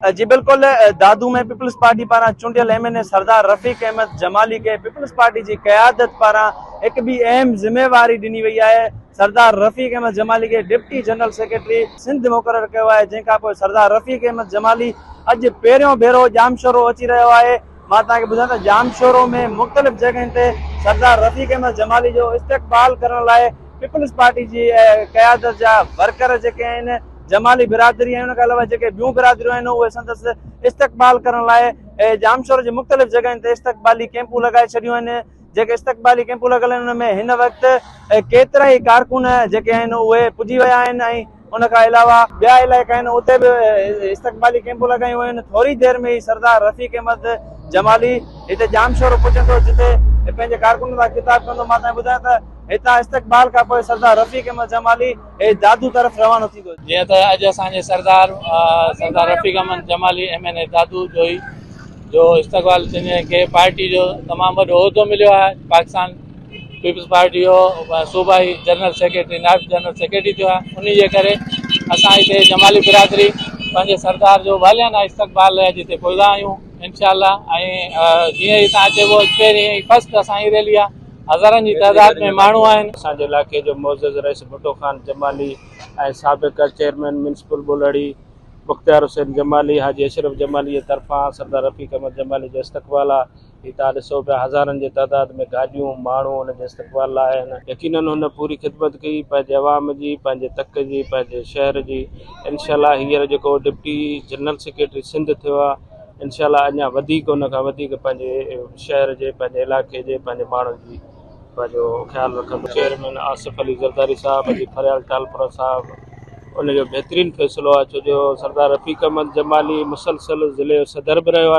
जी बिल्कुल। दादू में peoples party पारा चूंडियल एमएनए सरदार रफ़ीक अहमद जमाली के पीपल्स पार्टी की क़यादत पारा एक भी अहम जिम्मेवारी ॾिनी वई है। सरदार रफ़ीक अहमद जमाली के डिप्टी जनरल सेक्रेटरी सिंध मुक़रर किया है, जंहिंखां पोइ सरदार रफ़ीक अहमद जमाली अॼु पहिरियों भेरो जामशोरो अची रहियो आहे। मां तव्हांखे ॿुधायां त जामशोरो में मुख़्तलिफ़ जॻहियुनि ते सरदार रफ़ीक अहमद जमाली जो इस्तक़बाल करण लाइ पीपल्स पार्टी की क़यादत जा वर्कर जेके आहिनि, जमाली बिरादरी है, उनके अलावा जेके ॿियूं बिरादरियूं आहिनि उहे संदसि इस्तक़बाल करण लाइ जामशोर जी मुख़्तलिफ़ जॻहियुनि ते इस्तक़बाली कैंपूं लगाए छॾियूं आहिनि। जेके इस्तक़बाली कैंपूं लॻल आहिनि उनमें हिन वक़्तु केतिरा ई कारकुन जेके आहिनि उहे पुॼी विया आहिनि ऐं उनखां अलावा ॿिया इलाइक़ा आहिनि उते बि इस्तक़बाली कैंपूं लॻायूं आहिनि। थोरी देरि में ई सरदार रफ़ीक अहमद जमाली हिते जामशोर पहुचंदो, जिते पंहिंजे कारकुन सां ख़िताब कंदो। मां तव्हांखे ॿुधायां त हितां इस्तक़बाल खां पोइ सरदार रफ़ीक अहमद जमाली दादू तरफ़ रवानो थींदो। जीअं त अॼु असांजे सरदार रफ़ीक अहमद जमाली एमएनए दादू जो इस्तक़बाल के पार्टी जो तमामु वॾो उहिदो मिलियो आहे। पाकिस्तान पीपल्स पार्टी जो सूबाई जनरल सेक्रेटरी नायब जनरल सेक्रेटरी थियो आहे। उन जे करे असां हिते जमाली बिरादरी पंहिंजे सरदार जो वालियाना इस्तक़बाल लाइ हिते पहुता आहियूं इंशाअल्लाह। ऐं जीअं ई तव्हां चइबो पहिरीं फर्स्ट असांजी रैली आहे, हज़ारनि जी तादाद में माण्हू आहिनि। असांजे इलाइक़े जो मोअज़्ज़ज़ रईस भुट्टो ख़ान जमाली ऐं साबिक़ चेयरमैन म्यूनिसिपल बुलड़ी मुख़्तियार हुसैन जमाली, हाजी अशरफ जमाली जे तरफ़ां सरदार रफ़ीक अहमद जमाली जो इस्तक़बाल आहे। ही तव्हां ॾिसो पिया हज़ारनि जी तादाद में गाॾियूं माण्हू हुनजे इस्तक़बाल लाइ आहिनि। यकीनन हुन पूरी ख़िदमत कई पंहिंजे अवाम जी, पंहिंजे तक जी, पंहिंजे शहर जी। इंशाअल्लाह हींअर जेको डिप्टी जनरल सेक्रेटरी सिंध थियो आहे, इंशाअल्लाह अञा वधीक हुन खां वधीक पंहिंजे शहर जे, पंहिंजे इलाइक़े जे, पंहिंजे माण्हुनि जी पंहिंजो ख़्यालु रखंदो। चेयरमैन आसिफ अली ज़रदारी साहब, अॼु फरियाल टालपुरा साहब, उनजो बहितरीनु फ़ैसिलो आहे छो जो सरदार रफ़ीक अहमद जमाली मुसलसल ज़िले जो सदर बि रहियो आहे।